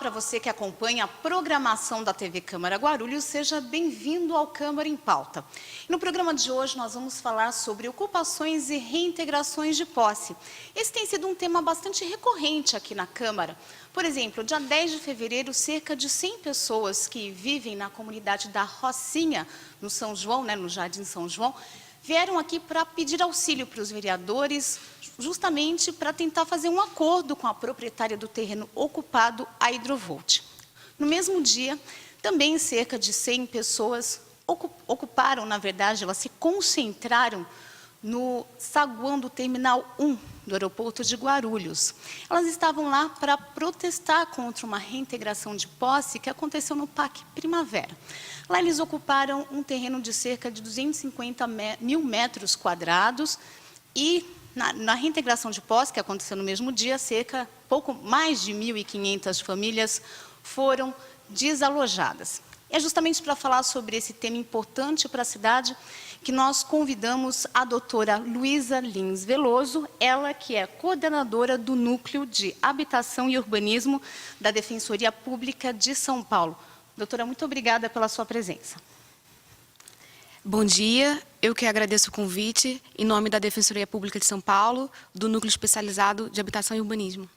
para você que acompanha a programação da TV Câmara Guarulhos, seja bem-vindo ao Câmara em Pauta. E no programa de hoje nós vamos falar sobre ocupações e reintegrações de posse. Esse tem sido um tema bastante recorrente aqui na Câmara. Por exemplo, dia 10 de fevereiro, cerca de 100 pessoas que vivem na comunidade da Rocinha, no São João, no Jardim São João, vieram aqui para pedir auxílio para os vereadores, justamente para tentar fazer um acordo com a proprietária do terreno ocupado, a Hidrovolt. No mesmo dia, também cerca de 100 pessoas ocuparam, na verdade, elas se concentraram no saguão do Terminal 1 do aeroporto de Guarulhos. Elas estavam lá para protestar contra uma reintegração de posse que aconteceu no Parque Primavera. Lá eles ocuparam um terreno de cerca de 250 mil metros quadrados e na reintegração de posse, que aconteceu no mesmo dia, pouco mais de 1.500 famílias foram desalojadas. É justamente para falar sobre esse tema importante para a cidade que nós convidamos a doutora Luísa Lins Veloso, ela que é coordenadora do Núcleo de Habitação e Urbanismo da Defensoria Pública de São Paulo. Doutora, muito obrigada pela sua presença. Bom dia, eu que agradeço o convite, em nome da Defensoria Pública de São Paulo, do Núcleo Especializado de Habitação e Urbanismo.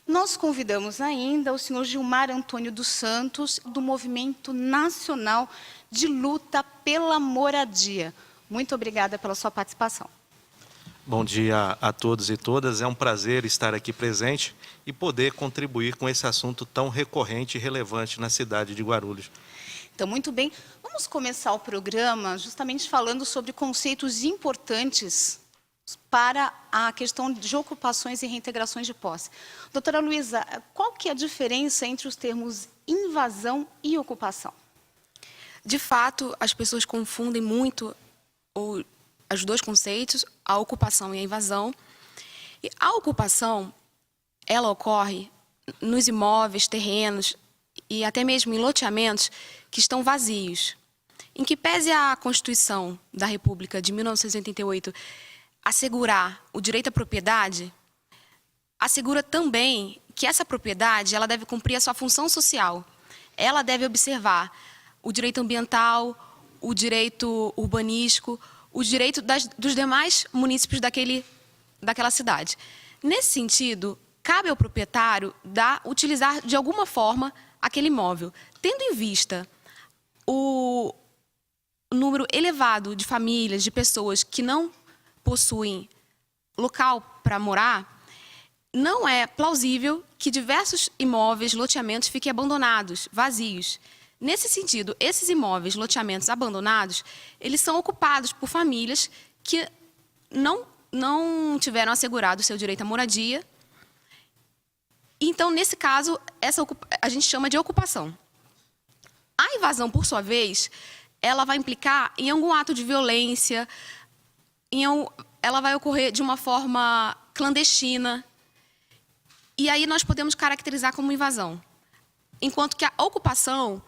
Nós convidamos ainda o senhor Gilmar Antônio dos Santos, do Movimento Nacional de Luta pela Moradia. Muito obrigada pela sua participação. Bom dia a todos e todas, é um prazer estar aqui presente e poder contribuir com esse assunto tão recorrente e relevante na cidade de Guarulhos. Então, muito bem, vamos começar o programa justamente falando sobre conceitos importantes para a questão de ocupações e reintegrações de posse. Doutora Luísa, qual que é a diferença entre os termos invasão e ocupação? De fato, as pessoas confundem muito os dois conceitos, a ocupação e a invasão. E a ocupação, ela ocorre nos imóveis, terrenos e até mesmo em loteamentos que estão vazios. Em que pese a Constituição da República de 1988 assegurar o direito à propriedade, assegura também que essa propriedade ela deve cumprir a sua função social. Ela deve observar o direito ambiental, o direito urbanístico, o direito dos demais munícipes daquela cidade. Nesse sentido, cabe ao proprietário utilizar de alguma forma aquele imóvel, tendo em vista o número elevado de famílias, de pessoas que não possuem local para morar, não é plausível que diversos imóveis, loteamentos fiquem abandonados, vazios. Nesse sentido, esses imóveis, loteamentos abandonados, eles são ocupados por famílias que não tiveram assegurado o seu direito à moradia. Então, nesse caso, a gente chama de ocupação. A invasão, por sua vez, ela vai implicar em algum ato de violência, ela vai ocorrer de uma forma clandestina, e aí nós podemos caracterizar como invasão. Enquanto que a ocupação,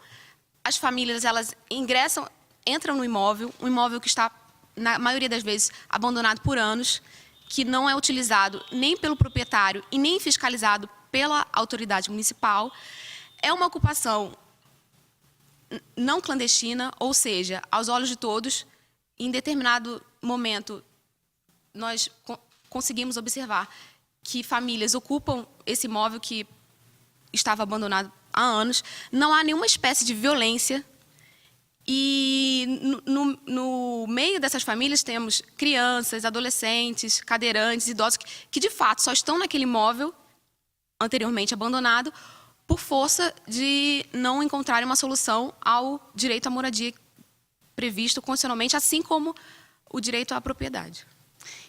as famílias elas entram no imóvel, um imóvel que está, na maioria das vezes, abandonado por anos, que não é utilizado nem pelo proprietário e nem fiscalizado pela autoridade municipal. É uma ocupação não clandestina, ou seja, aos olhos de todos, em determinado momento, nós conseguimos observar que famílias ocupam esse imóvel que estava abandonado há anos, não há nenhuma espécie de violência e no meio dessas famílias temos crianças, adolescentes, cadeirantes, idosos que de fato só estão naquele imóvel anteriormente abandonado por força de não encontrarem uma solução ao direito à moradia previsto constitucionalmente, assim como o direito à propriedade.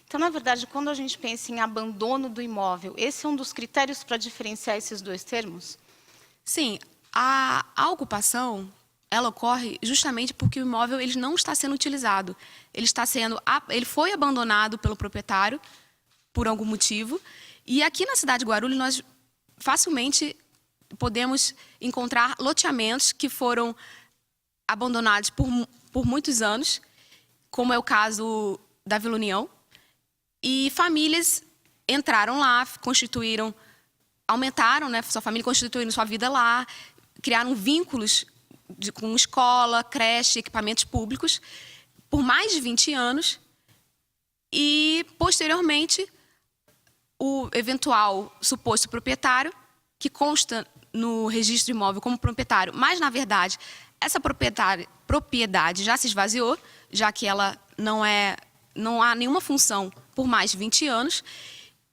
Então, na verdade, quando a gente pensa em abandono do imóvel, esse é um dos critérios para diferenciar esses dois termos? Sim, a ocupação, ela ocorre justamente porque o imóvel ele não está sendo utilizado. Ele foi abandonado pelo proprietário por algum motivo. E aqui na cidade de Guarulhos, nós facilmente podemos encontrar loteamentos que foram abandonados por muitos anos, como é o caso da Vila União, e famílias entraram lá, constituíram aumentaram, né, sua família constituindo sua vida lá, criaram vínculos com escola, creche, equipamentos públicos, por mais de 20 anos. E, posteriormente, o eventual suposto proprietário, que consta no registro imóvel como proprietário, mas, na verdade, essa propriedade já se esvaziou, já que ela não há nenhuma função por mais de 20 anos.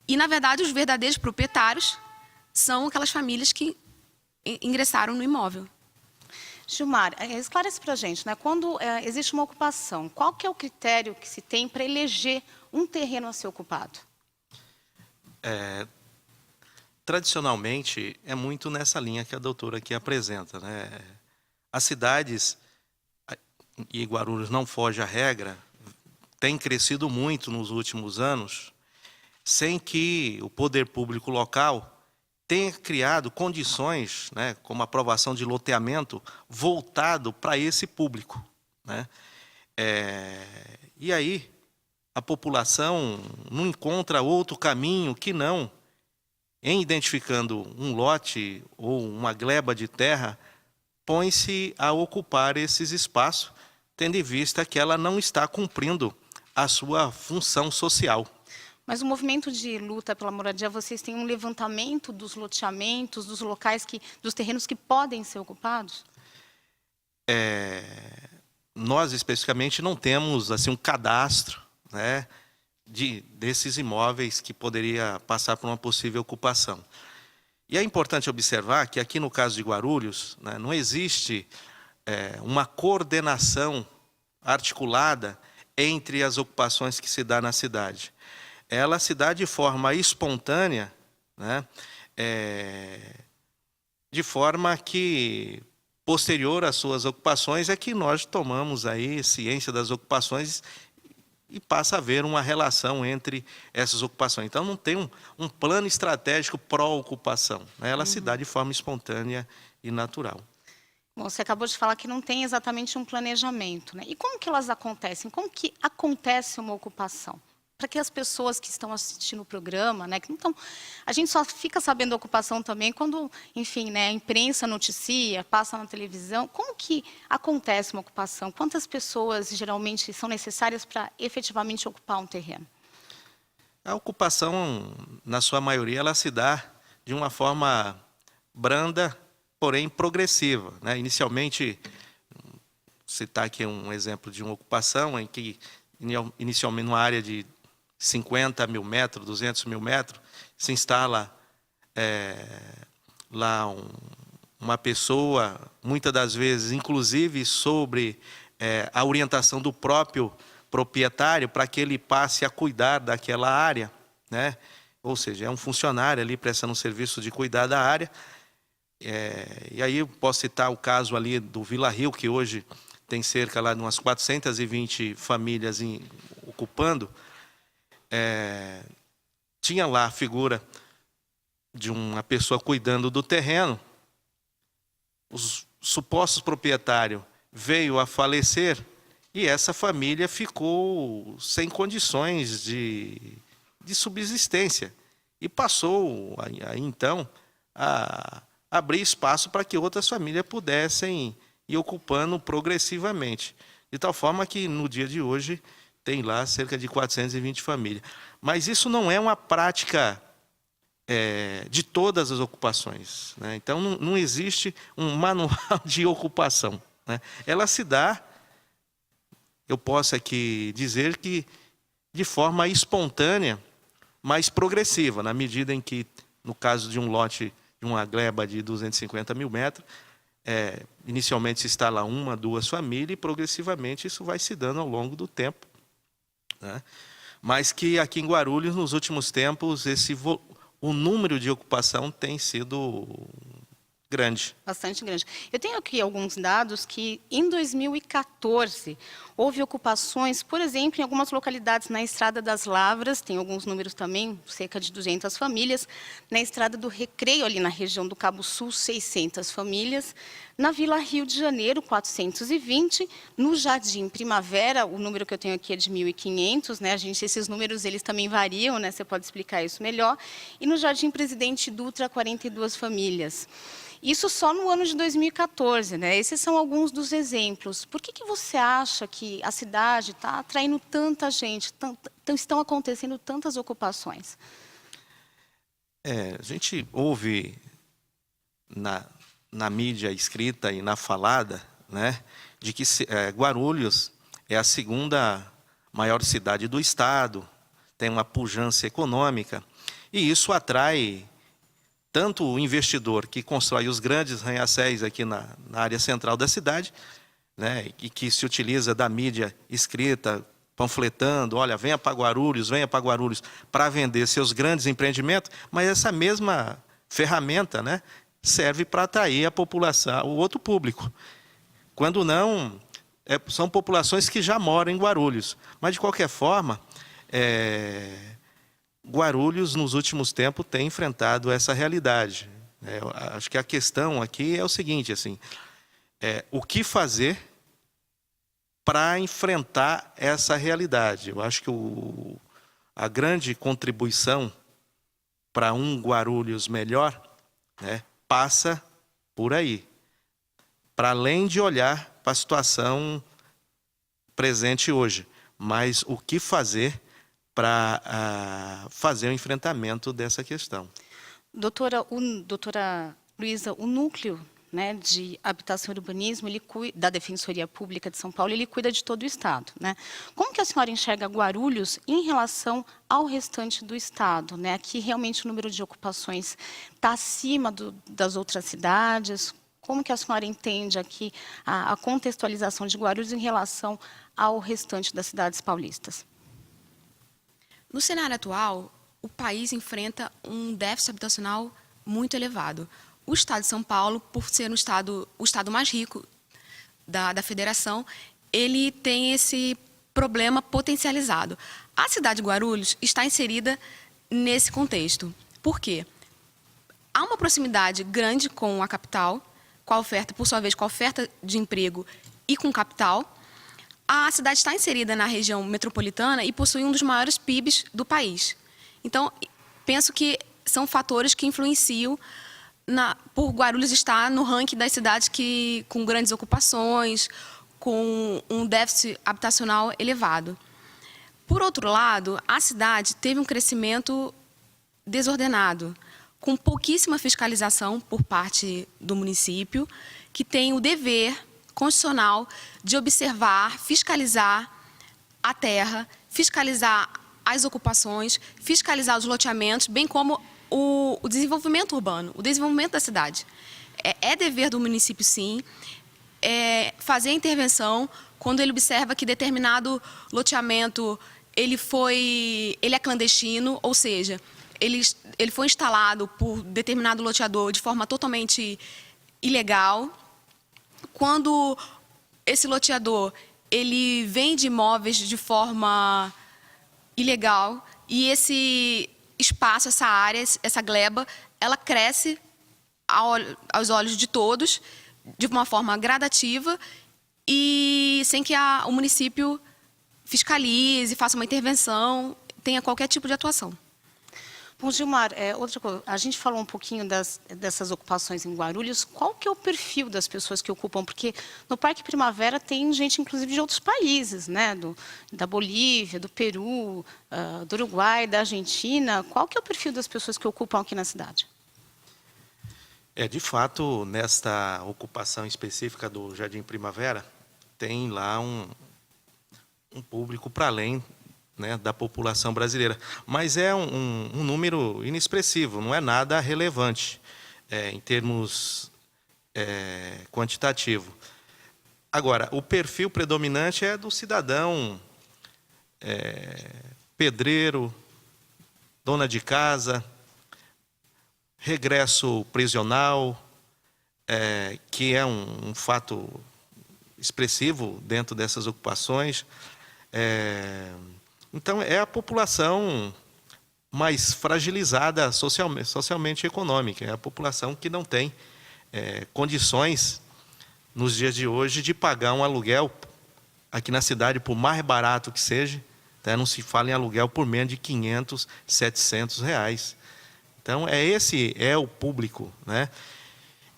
E, na verdade, os verdadeiros proprietários são aquelas famílias que ingressaram no imóvel. Gilmar, esclarece para a gente, né? Quando existe uma ocupação, qual que é o critério que se tem para eleger um terreno a ser ocupado? Tradicionalmente, é muito nessa linha que a doutora aqui apresenta, né? As cidades, e Guarulhos não foge à regra, têm crescido muito nos últimos anos, sem que o poder público local tenha criado condições, né, como aprovação de loteamento, voltado para esse público, né? E aí, a população não encontra outro caminho que não, em identificando um lote ou uma gleba de terra, põe-se a ocupar esses espaços, tendo em vista que ela não está cumprindo a sua função social. Mas o movimento de luta pela moradia, vocês têm um levantamento dos loteamentos, dos locais, dos terrenos que podem ser ocupados? Nós, especificamente, não temos assim, um cadastro, né, desses imóveis que poderia passar por uma possível ocupação. E é importante observar que aqui no caso de Guarulhos, né, não existe uma coordenação articulada entre as ocupações que se dá na cidade. Ela se dá de forma espontânea, né, de forma que, posterior às suas ocupações, é que nós tomamos aí ciência das ocupações e passa a haver uma relação entre essas ocupações. Então, não tem um plano estratégico pró-ocupação, né? Ela se dá de forma espontânea e natural. Bom, você acabou de falar que não tem exatamente um planejamento, né? E como que elas acontecem? Como que acontece uma ocupação? Para que as pessoas que estão assistindo o programa, né, que não estão, a gente só fica sabendo da ocupação também quando, enfim, né, a imprensa noticia, passa na televisão. Como que acontece uma ocupação? Quantas pessoas geralmente são necessárias para efetivamente ocupar um terreno? A ocupação, na sua maioria, ela se dá de uma forma branda, porém progressiva, né? Inicialmente, citar aqui um exemplo de uma ocupação em que, inicialmente, numa área de 50 mil metros, 200 mil metros, se instala lá uma pessoa, muitas das vezes, inclusive sobre a orientação do próprio proprietário, para que ele passe a cuidar daquela área, né? Ou seja, é um funcionário ali prestando um serviço de cuidar da área. E aí eu posso citar o caso ali do Vila Rio, que hoje tem cerca lá de umas 420 famílias ocupando. Tinha lá a figura de uma pessoa cuidando do terreno, os supostos proprietários veio a falecer e essa família ficou sem condições de subsistência e passou aí, então, a abrir espaço para que outras famílias pudessem ir ocupando progressivamente, de tal forma que no dia de hoje tem lá cerca de 420 famílias. Mas isso não é uma prática de todas as ocupações, né? Então, não existe um manual de ocupação, né? Ela se dá, eu posso aqui dizer que de forma espontânea, mas progressiva, na medida em que, no caso de um lote, de uma gleba de 250 mil metros, inicialmente se instala uma, duas famílias e progressivamente isso vai se dando ao longo do tempo, né? Mas que aqui em Guarulhos, nos últimos tempos, o número de ocupação tem sido grande. Bastante grande. Eu tenho aqui alguns dados que, em 2014, houve ocupações, por exemplo, em algumas localidades na Estrada das Lavras, tem alguns números também, cerca de 200 famílias, na Estrada do Recreio, ali na região do Cabo Sul, 600 famílias, na Vila Rio de Janeiro, 420, no Jardim Primavera, o número que eu tenho aqui é de 1.500, né? Esses números eles também variam, né? Você pode explicar isso melhor, e no Jardim Presidente Dutra, 42 famílias. Isso só no ano de 2014, né? Esses são alguns dos exemplos. Por que você acha que a cidade está atraindo tanta gente, estão acontecendo tantas ocupações? A gente ouve na mídia escrita e na falada, né, de que Guarulhos é a segunda maior cidade do estado, tem uma pujança econômica, e isso atrai tanto o investidor que constrói os grandes arranha-céus aqui na área central da cidade, né, e que se utiliza da mídia escrita, panfletando, olha, venha para Guarulhos, para vender seus grandes empreendimentos, mas essa mesma ferramenta, né, serve para atrair a população, o outro público. Quando não, são populações que já moram em Guarulhos. Mas, de qualquer forma, Guarulhos, nos últimos tempos, tem enfrentado essa realidade. Eu acho que a questão aqui é o seguinte, assim, o que fazer para enfrentar essa realidade? Eu acho que a grande contribuição para um Guarulhos melhor, né, passa por aí. Para além de olhar para a situação presente hoje, mas o que fazer para fazer o enfrentamento dessa questão. Doutora Luísa, o núcleo, né, de habitação e urbanismo, da Defensoria Pública de São Paulo, ele cuida de todo o estado, né? Como que a senhora enxerga Guarulhos em relação ao restante do estado, né? Aqui realmente o número de ocupações está acima das outras cidades. Como que a senhora entende aqui a contextualização de Guarulhos em relação ao restante das cidades paulistas? No cenário atual, o país enfrenta um déficit habitacional muito elevado. O estado de São Paulo, por ser o estado mais rico da federação, ele tem esse problema potencializado. A cidade de Guarulhos está inserida nesse contexto. Por quê? Há uma proximidade grande com a capital, com a oferta, por sua vez, com a oferta de emprego e com capital. A cidade está inserida na região metropolitana e possui um dos maiores PIBs do país. Então, penso que são fatores que influenciam por Guarulhos estar no ranking das cidades com grandes ocupações, com um déficit habitacional elevado. Por outro lado, a cidade teve um crescimento desordenado, com pouquíssima fiscalização por parte do município, que tem o dever constitucional de observar, fiscalizar a terra, fiscalizar as ocupações, fiscalizar os loteamentos, bem como o desenvolvimento urbano, o desenvolvimento da cidade. É dever do município, sim, fazer a intervenção quando ele observa que determinado loteamento ele é clandestino, ou seja, ele foi instalado por determinado loteador de forma totalmente ilegal. Quando esse loteador ele vende imóveis de forma ilegal e esse espaço, essa área, essa gleba, ela cresce aos olhos de todos de uma forma gradativa e sem que o município fiscalize, faça uma intervenção, tenha qualquer tipo de atuação. Bom, Gilmar, outra coisa, a gente falou um pouquinho dessas ocupações em Guarulhos. Qual que é o perfil das pessoas que ocupam? Porque no Parque Primavera tem gente, inclusive, de outros países, né? Da Bolívia, do Peru, do Uruguai, da Argentina. Qual que é o perfil das pessoas que ocupam aqui na cidade? De fato, nesta ocupação específica do Jardim Primavera, tem lá um público para além, né, da população brasileira. Mas é um número inexpressivo, não é nada relevante em termos quantitativo. Agora, o perfil predominante é do cidadão pedreiro, dona de casa, regresso prisional, que é um fato expressivo dentro dessas ocupações. Então, é a população mais fragilizada socialmente e econômica. É a população que não tem condições, nos dias de hoje, de pagar um aluguel aqui na cidade, por mais barato que seja. Não se fala em aluguel por menos de 500, 700 reais. Então, esse é o público, né?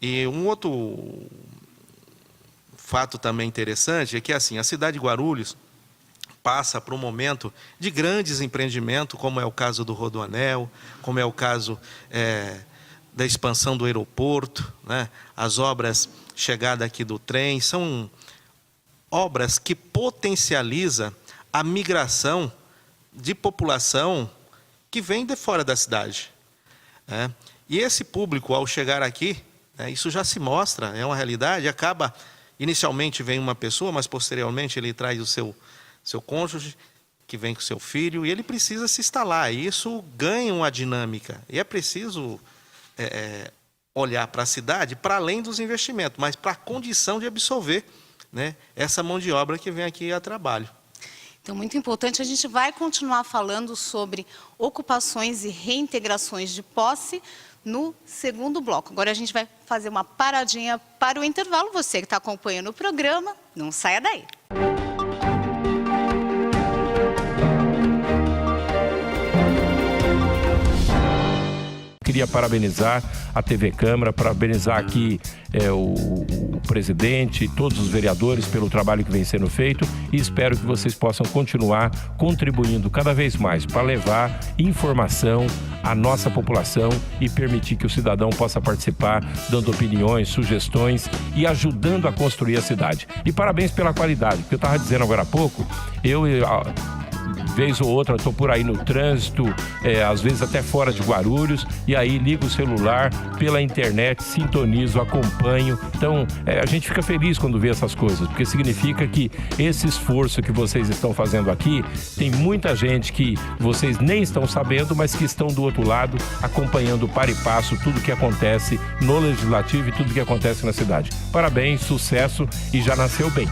E um outro fato também interessante é que, assim, a cidade de Guarulhos passa por um momento de grandes empreendimentos, como é o caso do Rodoanel, como é o caso da expansão do aeroporto, né? As obras chegada aqui do trem, são obras que potencializam a migração de população que vem de fora da cidade. E esse público, ao chegar aqui, isso já se mostra, é uma realidade, inicialmente vem uma pessoa, mas posteriormente ele traz o seu cônjuge, que vem com o seu filho, e ele precisa se instalar, e isso ganha uma dinâmica, e é preciso olhar para a cidade, para além dos investimentos, mas para a condição de absorver, né, essa mão de obra que vem aqui a trabalho. Então, muito importante, a gente vai continuar falando sobre ocupações e reintegrações de posse no segundo bloco. Agora a gente vai fazer uma paradinha para o intervalo. Você que está acompanhando o programa, não saia daí. Queria parabenizar a TV Câmara, parabenizar aqui o presidente e todos os vereadores pelo trabalho que vem sendo feito e espero que vocês possam continuar contribuindo cada vez mais para levar informação à nossa população e permitir que o cidadão possa participar, dando opiniões, sugestões e ajudando a construir a cidade. E parabéns pela qualidade, porque eu estava dizendo agora há pouco, vez ou outra estou por aí no trânsito, às vezes até fora de Guarulhos, e aí ligo o celular pela internet, sintonizo, acompanho. Então, a gente fica feliz quando vê essas coisas, porque significa que esse esforço que vocês estão fazendo aqui, tem muita gente que vocês nem estão sabendo, mas que estão do outro lado, acompanhando para e passo tudo que acontece no Legislativo e tudo que acontece na cidade. Parabéns, sucesso e já nasceu bem.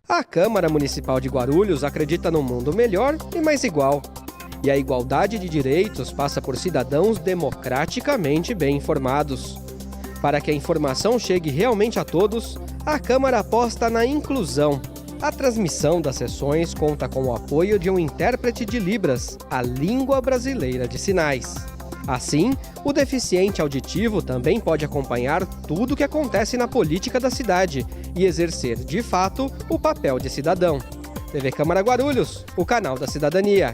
A Câmara Municipal de Guarulhos acredita num mundo melhor e mais igual. E a igualdade de direitos passa por cidadãos democraticamente bem informados. Para que a informação chegue realmente a todos, a Câmara aposta na inclusão. A transmissão das sessões conta com o apoio de um intérprete de Libras, a língua brasileira de sinais. Assim, o deficiente auditivo também pode acompanhar tudo o que acontece na política da cidade e exercer, de fato, o papel de cidadão. TV Câmara Guarulhos, o canal da cidadania.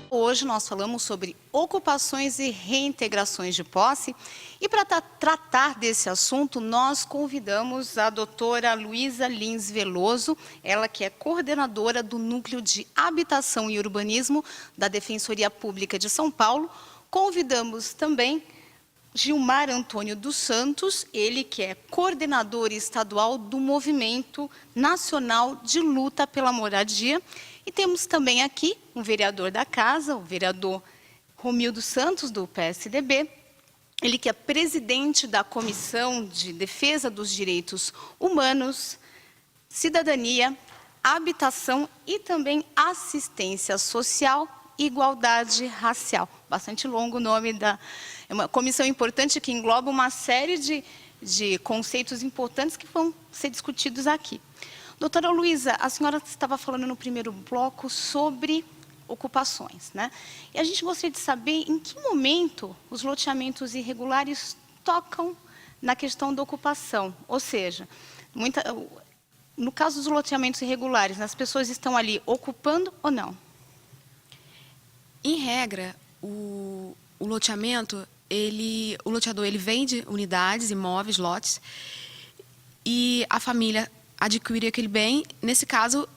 Hoje nós falamos sobre ocupações e reintegrações de posse e para tratar desse assunto nós convidamos a doutora Luísa Lins Veloso, ela que é coordenadora do Núcleo de Habitação e Urbanismo da Defensoria Pública de São Paulo. Convidamos também Gilmar Antônio dos Santos, ele que é coordenador estadual do Movimento Nacional de Luta pela Moradia. E temos também aqui um vereador da casa, o vereador Romildo Santos, do PSDB, ele que é presidente da Comissão de Defesa dos Direitos Humanos, Cidadania, Habitação e também Assistência Social e Igualdade Racial. Bastante longo o nome é uma comissão importante que engloba uma série de conceitos importantes que vão ser discutidos aqui. Doutora Luísa, a senhora estava falando no primeiro bloco sobre ocupações, né? E a gente gostaria de saber em que momento os loteamentos irregulares tocam na questão da ocupação. Ou seja, no caso dos loteamentos irregulares, as pessoas estão ali ocupando ou não? Em regra, o loteamento, o loteador ele vende unidades, imóveis, lotes, e a família adquirir aquele bem, nesse caso,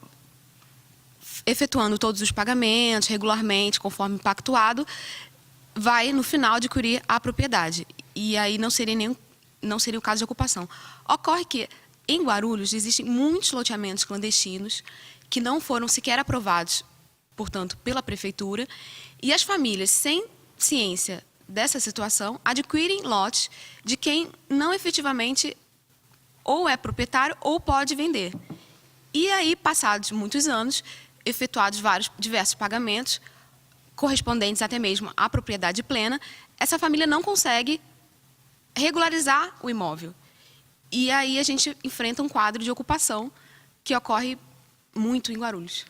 efetuando todos os pagamentos regularmente, conforme pactuado, vai, no final, adquirir a propriedade. E aí não seria o caso de ocupação. Ocorre que, em Guarulhos, existem muitos loteamentos clandestinos que não foram sequer aprovados, portanto, pela prefeitura, e as famílias, sem ciência dessa situação, adquirem lotes de quem não efetivamente ou é proprietário ou pode vender. E aí, passados muitos anos, efetuados diversos pagamentos, correspondentes até mesmo à propriedade plena, essa família não consegue regularizar o imóvel. E aí a gente enfrenta um quadro de ocupação que ocorre muito em Guarulhos.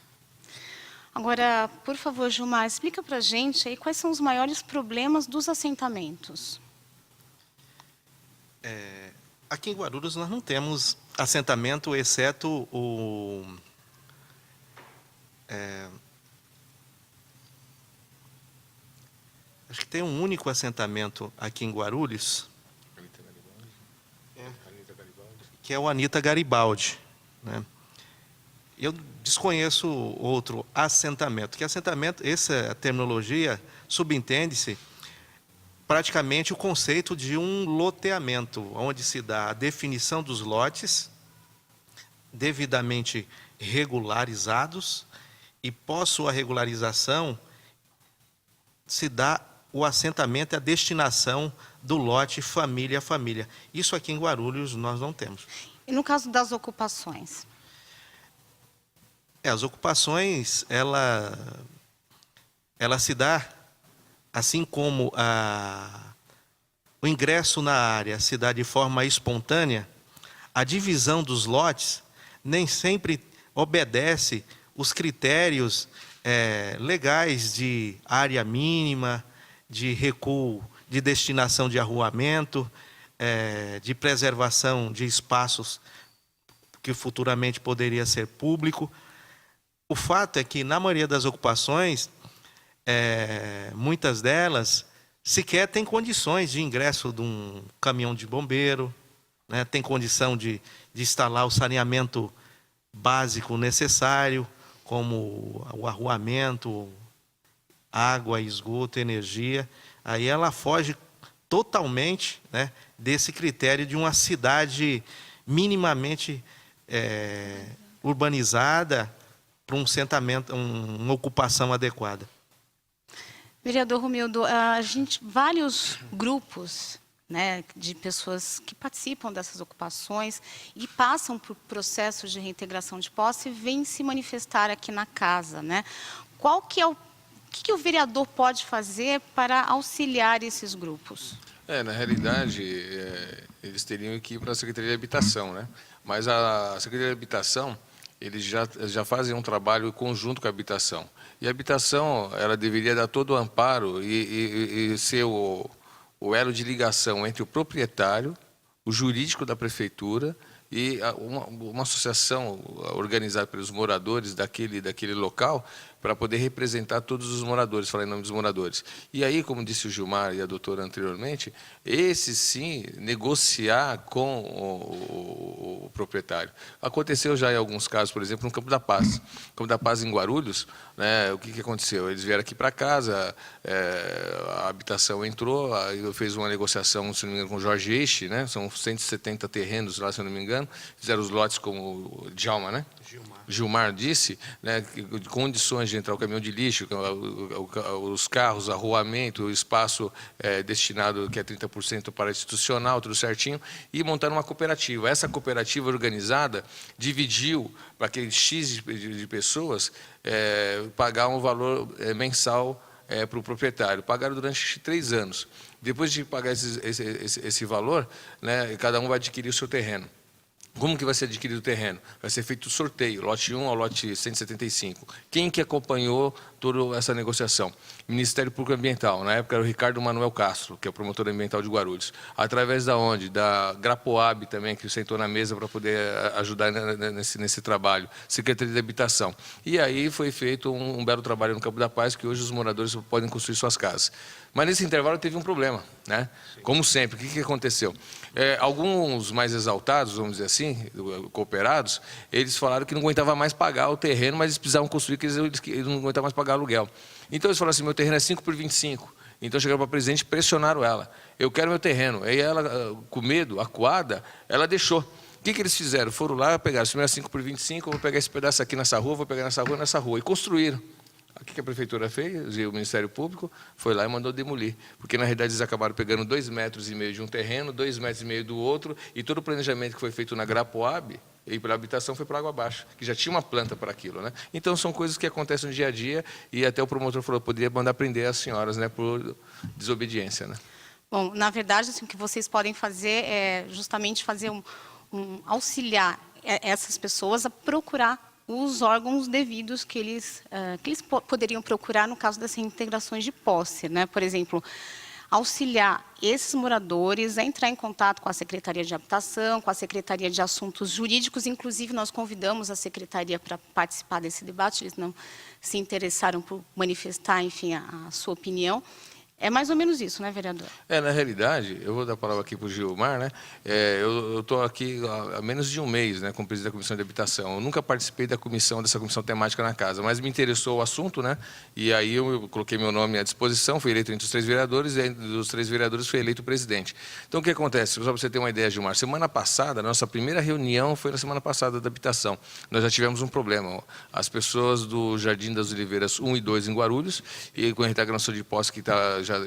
Agora, por favor, Gilmar, explica para a gente aí quais são os maiores problemas dos assentamentos. Aqui em Guarulhos nós não temos assentamento, exceto acho que tem um único assentamento aqui em Guarulhos, que é o Anita Garibaldi, né? Eu desconheço outro assentamento, que assentamento, essa terminologia, subentende-se praticamente o conceito de um loteamento, onde se dá a definição dos lotes devidamente regularizados e, pós sua regularização, se dá o assentamento e a destinação do lote família a família. Isso aqui em Guarulhos nós não temos. E no caso das ocupações? As ocupações, ela se dá, assim como o ingresso na área se dá de forma espontânea, a divisão dos lotes nem sempre obedece os critérios legais de área mínima, de recuo, de destinação de arruamento, de preservação de espaços que futuramente poderia ser público. O fato é que, na maioria das ocupações, muitas delas sequer têm condições de ingresso de um caminhão de bombeiro, né? Tem condição de instalar o saneamento básico necessário, como o arruamento, água, esgoto, energia. Aí ela foge totalmente, né, desse critério de uma cidade minimamente urbanizada para um assentamento, uma ocupação adequada. Vereador Romildo, vários grupos, né, de pessoas que participam dessas ocupações e passam por processos de reintegração de posse vêm se manifestar aqui na casa, né? O que o vereador pode fazer para auxiliar esses grupos? Na realidade, eles teriam que ir para a Secretaria de Habitação, né? Mas a Secretaria de Habitação, eles já fazem um trabalho conjunto com a Habitação. E a Habitação, ela deveria dar todo o amparo e ser o elo de ligação entre o proprietário, o jurídico da prefeitura e uma associação organizada pelos moradores daquele local para poder representar todos os moradores, falar em nome dos moradores. E aí, como disse o Gilmar e a doutora anteriormente, esse sim, negociar com o proprietário. Aconteceu já em alguns casos, por exemplo, no Campo da Paz. No Campo da Paz, em Guarulhos, né, o que aconteceu? Eles vieram aqui para casa, a habitação entrou, fez uma negociação, se não me engano, com o Jorge Eixe, né, são 170 terrenos lá, se eu não me engano, fizeram os lotes como o Djalma, né? Gilmar disse, né, de condições de entrar o caminhão de lixo, os carros, arruamento, o espaço destinado, que é 30% para institucional, tudo certinho, e montaram uma cooperativa. Essa cooperativa organizada dividiu para aquele X de pessoas pagar um valor mensal para o proprietário. Pagaram durante 3 anos. Depois de pagar esse valor, né, cada um vai adquirir o seu terreno. Como que vai ser adquirido o terreno? Vai ser feito o sorteio, lote 1 ao lote 175. Quem que acompanhou toda essa negociação? Ministério Público Ambiental, na época era o Ricardo Manuel Castro, que é o promotor ambiental de Guarulhos. Através da onde? Da Grapoab também, que sentou na mesa para poder ajudar nesse trabalho. Secretaria de Habitação. E aí foi feito um belo trabalho no Campo da Paz, que hoje os moradores podem construir suas casas. Mas nesse intervalo teve um problema, né? Como sempre, o que aconteceu? Alguns mais exaltados, vamos dizer assim, assim, cooperados, eles falaram que não aguentava mais pagar o terreno, mas eles precisavam construir, que eles não aguentavam mais pagar aluguel. Então eles falaram assim, meu terreno é 5 por 25. Então chegaram para a presidente e pressionaram ela. Eu quero meu terreno. Aí ela, com medo, acuada, ela deixou. O que eles fizeram? Foram lá, pegaram, se não é 5 por 25, eu vou pegar esse pedaço aqui nessa rua, vou pegar nessa rua, e construíram. O que a prefeitura fez? E o Ministério Público foi lá e mandou demolir. Porque, na realidade, eles acabaram pegando 2,5 metros de um terreno, 2,5 metros do outro, e todo o planejamento que foi feito na Grapoab e pela habitação foi para água abaixo, que já tinha uma planta para aquilo, né? Então, são coisas que acontecem no dia a dia, e até o promotor falou, poderia mandar prender as senhoras, né, por desobediência, né? Bom, na verdade, assim, o que vocês podem fazer é justamente fazer auxiliar essas pessoas a procurar os órgãos devidos que eles poderiam procurar no caso das reintegrações de posse, né? Por exemplo, auxiliar esses moradores a entrar em contato com a Secretaria de Habitação, com a Secretaria de Assuntos Jurídicos. Inclusive, nós convidamos a Secretaria para participar desse debate, eles não se interessaram por manifestar, enfim, a sua opinião. É mais ou menos isso, né, vereador? Na realidade, eu vou dar a palavra aqui para o Gilmar, né? Eu estou aqui há menos de um mês, né, como presidente da Comissão de Habitação. Eu nunca participei dessa comissão temática na casa, mas me interessou o assunto, né? E aí eu coloquei meu nome à disposição, fui eleito entre os 3 vereadores, e dos 3 vereadores fui eleito presidente. Então, o que acontece? Só para você ter uma ideia, Gilmar, semana passada, a nossa primeira reunião foi na semana passada da habitação. Nós já tivemos um problema. As pessoas do Jardim das Oliveiras 1 e 2 em Guarulhos, e com a reintegração de posse que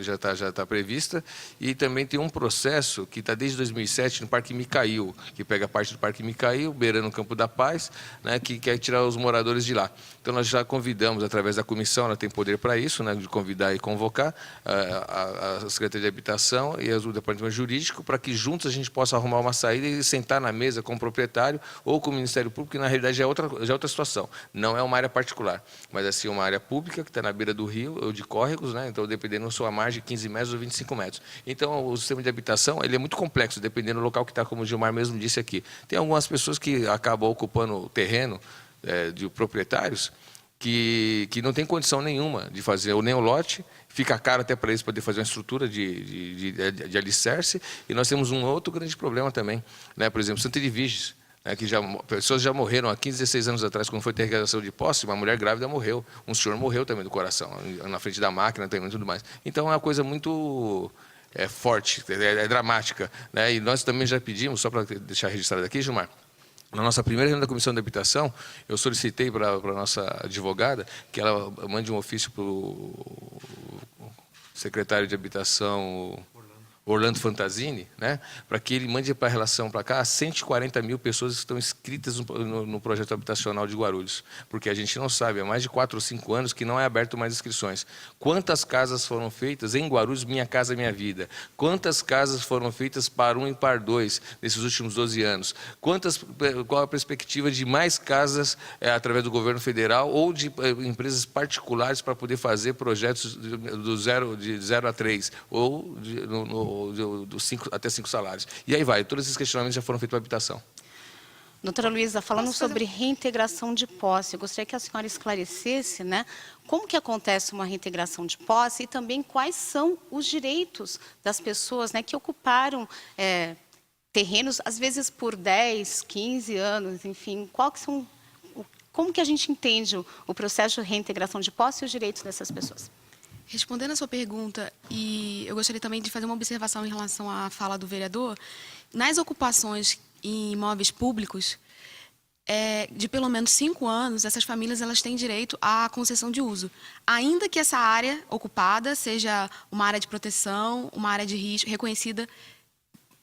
já está prevista, e também tem um processo que está desde 2007 no Parque Micail, que pega parte do Parque Micail, beirando o Campo da Paz, né, que quer tirar os moradores de lá. Então, nós já convidamos, através da comissão, ela tem poder para isso, né, de convidar e convocar a Secretaria de Habitação e o Departamento Jurídico, para que juntos a gente possa arrumar uma saída e sentar na mesa com o proprietário ou com o Ministério Público, que na realidade já é outra situação. Não é uma área particular, mas assim, uma área pública que está na beira do rio ou de córregos, né, então dependendo da sua margem, 15 metros ou 25 metros. Então, o sistema de habitação ele é muito complexo, dependendo do local que está, como o Gilmar mesmo disse aqui. Tem algumas pessoas que acabam ocupando o terreno de proprietários que não tem condição nenhuma de fazer nem o lote, fica caro até para eles poder fazer uma estrutura de alicerce, e nós temos um outro grande problema também, né? Por exemplo, Santa Edviges, que pessoas já morreram há 15, 16 anos atrás, quando foi ter realização de posse, uma mulher grávida morreu, um senhor morreu também do coração, na frente da máquina também e tudo mais. Então, é uma coisa muito forte, dramática, né? E nós também já pedimos, só para deixar registrado aqui, Gilmar, na nossa primeira reunião da Comissão de Habitação, eu solicitei para a nossa advogada que ela mande um ofício para o secretário de Habitação, Orlando Fantasini, né, para que ele mande para a relação para cá 140 mil pessoas que estão inscritas no projeto habitacional de Guarulhos, porque a gente não sabe, há mais de 4 ou 5 anos que não é aberto mais inscrições. Quantas casas foram feitas em Guarulhos, Minha Casa Minha Vida? Quantas casas foram feitas par 1 e par 2 nesses últimos 12 anos? Qual a perspectiva de mais casas através do governo federal ou de empresas particulares para poder fazer projetos de 0 a 3 ou até 5 salários. E aí vai, todos esses questionamentos já foram feitos para a habitação. Doutora Luísa, falando sobre reintegração de posse, eu gostaria que a senhora esclarecesse, né, como que acontece uma reintegração de posse e também quais são os direitos das pessoas, né, que ocuparam terrenos, às vezes por 10, 15 anos, enfim, como que a gente entende o processo de reintegração de posse e os direitos dessas pessoas? Respondendo a sua pergunta, e eu gostaria também de fazer uma observação em relação à fala do vereador, nas ocupações em imóveis públicos, de pelo menos 5 anos, essas famílias elas têm direito à concessão de uso, ainda que essa área ocupada seja uma área de proteção, uma área de risco, reconhecida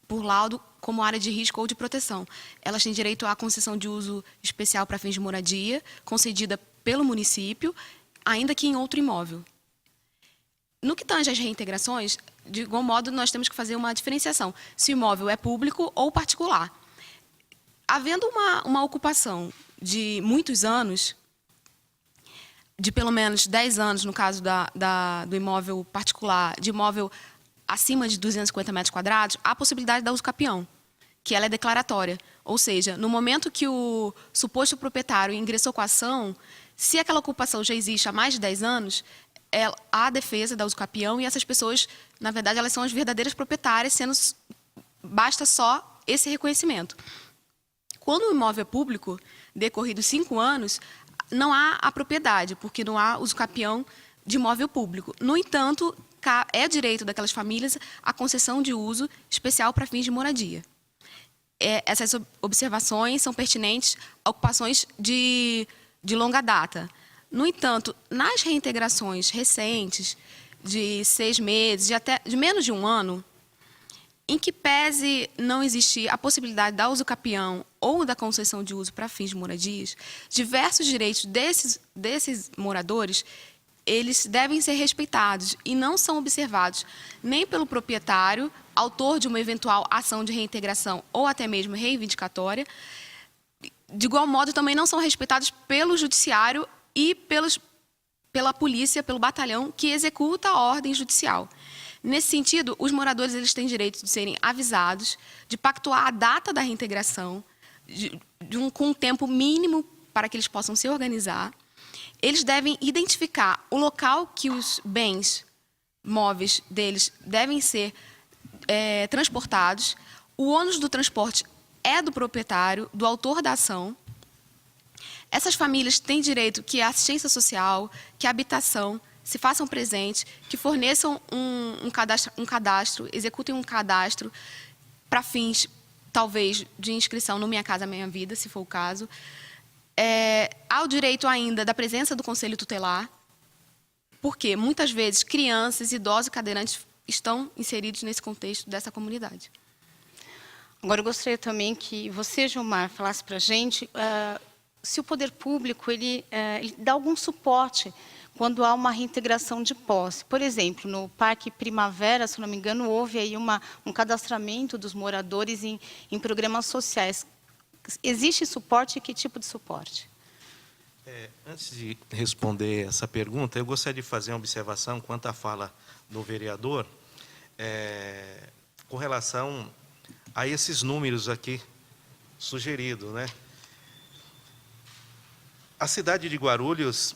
por laudo como área de risco ou de proteção. Elas têm direito à concessão de uso especial para fins de moradia, concedida pelo município, ainda que em outro imóvel. No que tange às reintegrações, de igual modo, nós temos que fazer uma diferenciação, se o imóvel é público ou particular. Havendo uma ocupação de muitos anos, de pelo menos 10 anos, no caso do imóvel particular, de imóvel acima de 250 metros quadrados, há a possibilidade da uso capião, que ela é declaratória. Ou seja, no momento que o suposto proprietário ingressou com a ação, se aquela ocupação já existe há mais de 10 anos, há a defesa da uso capião e essas pessoas, na verdade, elas são as verdadeiras proprietárias, basta só esse reconhecimento. Quando o imóvel é público, decorridos 5 anos, não há a propriedade, porque não há uso capião de imóvel público. No entanto, é direito daquelas famílias a concessão de uso especial para fins de moradia. Essas observações são pertinentes a ocupações de longa data. No entanto, nas reintegrações recentes, de 6 meses, de menos de 1 ano, em que pese não existir a possibilidade da uso capião ou da concessão de uso para fins de moradias, diversos direitos desses moradores, eles devem ser respeitados e não são observados nem pelo proprietário, autor de uma eventual ação de reintegração ou até mesmo reivindicatória. De igual modo, também não são respeitados pelo judiciário e pela polícia, pelo batalhão que executa a ordem judicial. Nesse sentido, os moradores eles têm direito de serem avisados, de pactuar a data da reintegração, com um tempo mínimo para que eles possam se organizar. Eles devem identificar o local que os bens móveis deles devem ser transportados. O ônus do transporte é do proprietário, do autor da ação. Essas famílias têm direito que a assistência social, que a habitação se façam presentes, que forneçam um cadastro, executem um cadastro para fins, talvez, de inscrição no Minha Casa Minha Vida, se for o caso. Há o direito ainda da presença do Conselho Tutelar, porque muitas vezes crianças, idosos e cadeirantes estão inseridos nesse contexto dessa comunidade. Agora, eu gostaria também que você, Gilmar, falasse para a gente se o poder público ele dá algum suporte quando há uma reintegração de posse. Por exemplo, no Parque Primavera, se não me engano, houve aí um cadastramento dos moradores em programas sociais. Existe suporte e que tipo de suporte? Antes de responder essa pergunta, eu gostaria de fazer uma observação quanto à fala do vereador com relação a esses números aqui sugeridos, né? A cidade de Guarulhos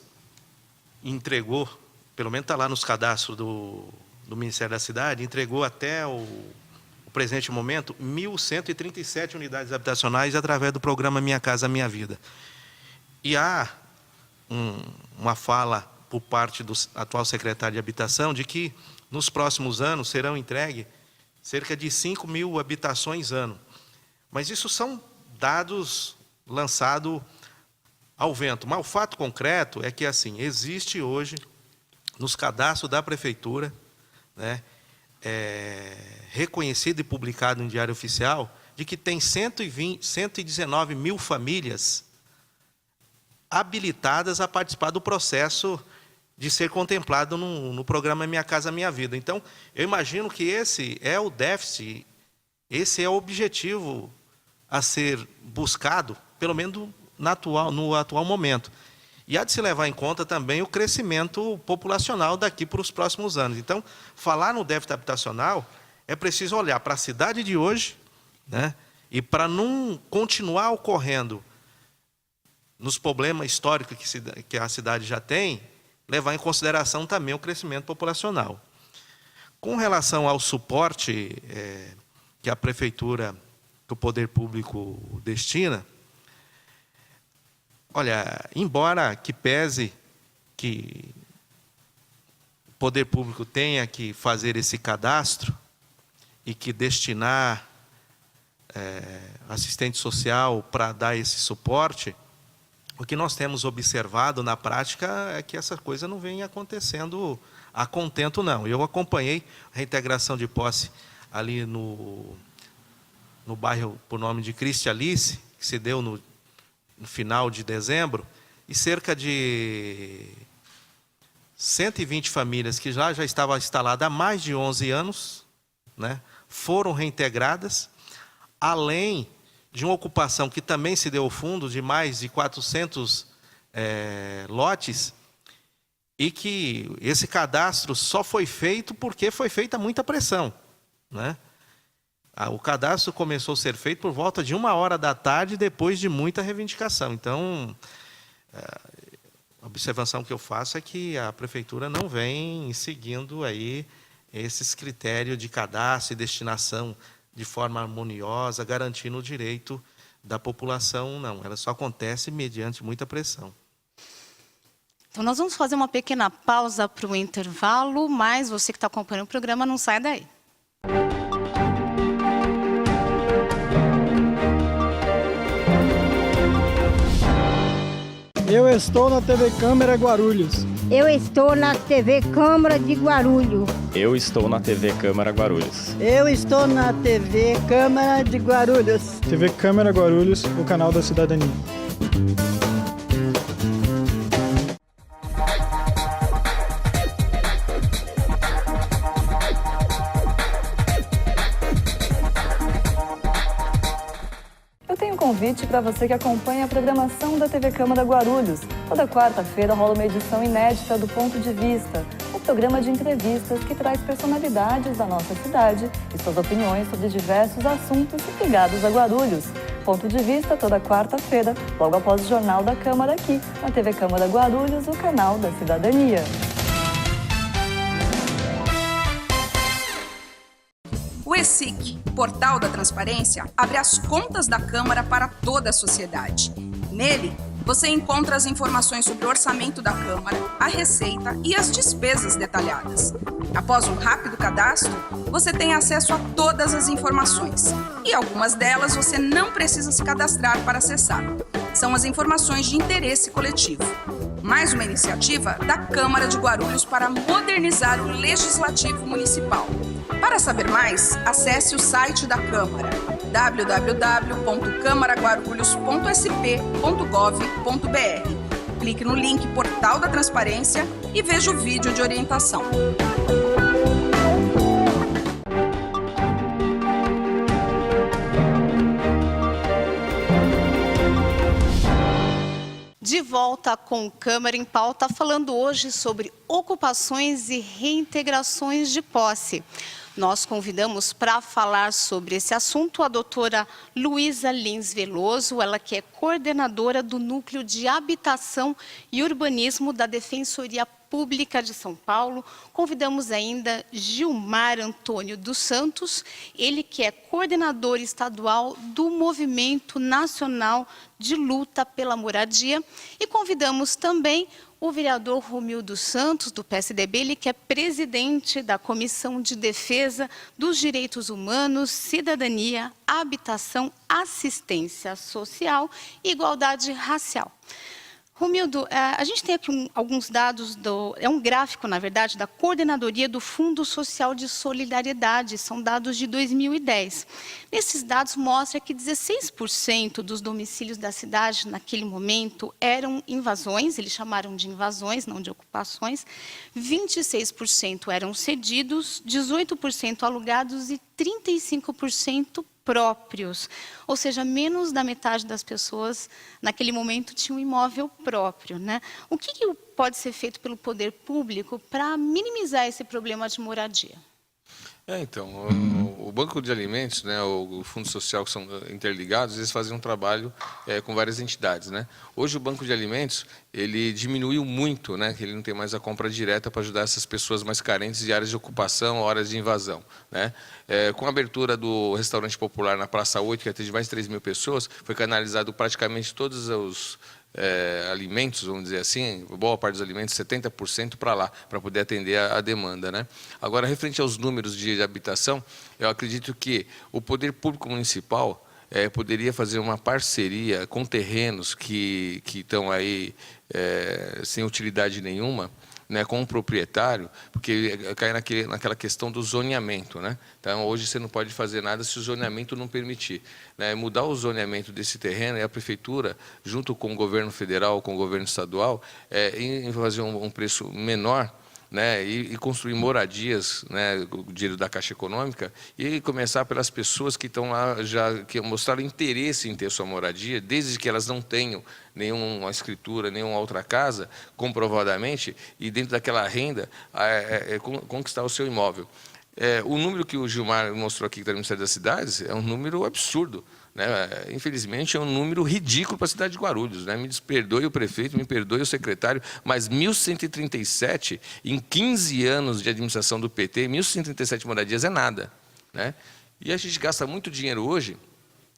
entregou, pelo menos está lá nos cadastros do Ministério da Cidade, entregou até o presente momento 1.137 unidades habitacionais através do programa Minha Casa Minha Vida. E há uma fala por parte do atual secretário de Habitação de que nos próximos anos serão entregues cerca de 5.000 habitações ano. Mas isso são dados lançados ao vento. Mas o fato concreto é que, assim, existe hoje, nos cadastros da Prefeitura, né, reconhecido e publicado em Diário Oficial, de que tem 119 mil famílias habilitadas a participar do processo de ser contemplado no programa Minha Casa Minha Vida. Então, eu imagino que esse é o déficit, esse é o objetivo a ser buscado, pelo menos no atual momento. E há de se levar em conta também o crescimento populacional daqui para os próximos anos. Então, falar no déficit habitacional, é preciso olhar para a cidade de hoje, né, e para não continuar ocorrendo nos problemas históricos que a cidade já tem, levar em consideração também o crescimento populacional. Com relação ao suporte que a Prefeitura, que o Poder Público destina, olha, embora que pese que o Poder Público tenha que fazer esse cadastro e que destinar assistente social para dar esse suporte, o que nós temos observado na prática é que essa coisa não vem acontecendo a contento, não. Eu acompanhei a reintegração de posse ali no bairro por nome de Cristialice, que se deu no final de dezembro, e cerca de 120 famílias que já estavam instaladas há mais de 11 anos, né, foram reintegradas, além de uma ocupação que também se deu ao fundo de mais de 400 lotes, e que esse cadastro só foi feito porque foi feita muita pressão, né? O cadastro começou a ser feito por volta de 1h da tarde, depois de muita reivindicação. Então, a observação que eu faço é que a Prefeitura não vem seguindo aí esses critérios de cadastro e destinação de forma harmoniosa, garantindo o direito Da população, não. Ela só acontece mediante muita pressão. Então, nós vamos fazer uma pequena pausa para o intervalo, mas você que está acompanhando o programa, não sai daí. Eu estou na TV Câmara Guarulhos. Eu estou na TV Câmara de Guarulhos. Eu estou na TV Câmara Guarulhos. Eu estou na TV Câmara de Guarulhos. TV Câmara Guarulhos, o canal da cidadania. Eu tenho um convite para você que acompanha a programação da TV Câmara Guarulhos. Toda quarta-feira rola uma edição inédita do Ponto de Vista, um programa de entrevistas que traz personalidades da nossa cidade e suas opiniões sobre diversos assuntos ligados a Guarulhos. Ponto de Vista toda quarta-feira, logo após o Jornal da Câmara aqui, na TV Câmara Guarulhos, o canal da cidadania. O ESIC, Portal da Transparência, abre as contas da Câmara para toda a sociedade. Nele, você encontra as informações sobre o orçamento da Câmara, a receita e as despesas detalhadas. Após um rápido cadastro, você tem acesso a todas as informações. E algumas delas você não precisa se cadastrar para acessar. São as informações de interesse coletivo. Mais uma iniciativa da Câmara de Guarulhos para modernizar o Legislativo Municipal. Para saber mais, acesse o site da Câmara, www.câmaraguarulhos.sp.gov.br. Clique no link Portal da Transparência e veja o vídeo de orientação. De volta com Câmara em Pauta, falando hoje sobre ocupações e reintegrações de posse. Nós convidamos para falar sobre esse assunto a doutora Luísa Lins Veloso, ela que é coordenadora do Núcleo de Habitação e Urbanismo da Defensoria Pública de São Paulo. Convidamos ainda Gilmar Antônio dos Santos, ele que é coordenador estadual do Movimento Nacional de Luta pela Moradia. E convidamos também o vereador Romildo Santos, do PSDB, ele que é presidente da Comissão de Defesa dos Direitos Humanos, Cidadania, Habitação, Assistência Social e Igualdade Racial. Romildo, a gente tem aqui alguns dados, é um gráfico, na verdade, da Coordenadoria do Fundo Social de Solidariedade, são dados de 2010. Nesses dados mostra que 16% dos domicílios da cidade, naquele momento, eram invasões, eles chamaram de invasões, não de ocupações, 26% eram cedidos, 18% alugados e 35% próprios, ou seja, menos da metade das pessoas naquele momento tinha um imóvel próprio, né? O que pode ser feito pelo poder público para minimizar esse problema de moradia? Então, o Banco de Alimentos, né, o Fundo Social, que são interligados, eles fazem um trabalho com várias entidades, né? Hoje o Banco de Alimentos, ele diminuiu muito, né, que ele não tem mais a compra direta para ajudar essas pessoas mais carentes de áreas de ocupação, horas de invasão, né? Com a abertura do restaurante popular na Praça 8, que atende mais de 3.000 pessoas, foi canalizado praticamente todos os alimentos, vamos dizer assim, boa parte dos alimentos, 70% para lá, para poder atender a demanda, né? Agora, referente aos números de habitação, eu acredito que o poder público municipal poderia fazer uma parceria com terrenos que estão aí sem utilidade nenhuma, né, com o proprietário, porque cai naquela questão do zoneamento, né? Então, hoje você não pode fazer nada se o zoneamento não permitir, né? Mudar o zoneamento desse terreno, e a prefeitura, junto com o governo federal, com o governo estadual, em fazer um preço menor, né, e construir moradias, né, o dinheiro da Caixa Econômica, e começar pelas pessoas que estão lá, já que mostraram interesse em ter sua moradia, desde que elas não tenham nenhuma escritura, nenhuma outra casa, comprovadamente, e dentro daquela renda, conquistar o seu imóvel. O número que o Gilmar mostrou aqui, que está no Ministério das Cidades, é um número absurdo, né? Infelizmente, é um número ridículo para a cidade de Guarulhos, né? Me perdoe o prefeito, me perdoe o secretário, mas 1.137, em 15 anos de administração do PT, 1.137 moradias é nada, né? E a gente gasta muito dinheiro hoje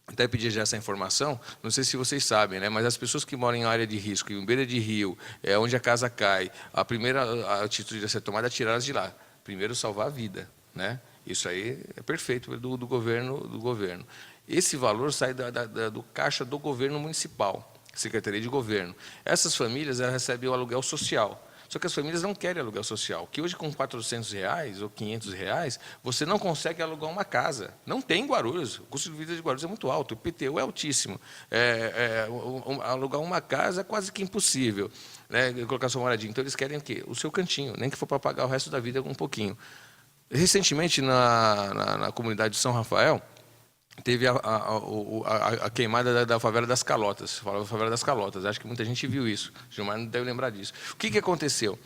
até pedir já essa informação, não sei se vocês sabem, né? Mas as pessoas que moram em área de risco, em beira de rio, onde a casa cai, a primeira atitude a ser tomada é tirá-las de lá. Primeiro, salvar a vida, né? Isso aí é perfeito do governo. Esse valor sai do caixa do governo municipal, Secretaria de Governo. Essas famílias elas recebem o aluguel social. Só que as famílias não querem aluguel social, que hoje com R$400 ou R$500, você não consegue alugar uma casa. Não tem em Guarulhos, o custo de vida de Guarulhos é muito alto, o IPTU é altíssimo. Alugar uma casa é quase que impossível, né, colocar sua moradia. Então, eles querem o quê? O seu cantinho, nem que for para pagar o resto da vida um pouquinho. Recentemente, na comunidade de São Rafael, teve a queimada da favela das Calotas. Falava favela das Calotas. Acho que muita gente viu isso. O Gilmar não deve lembrar disso. O que aconteceu?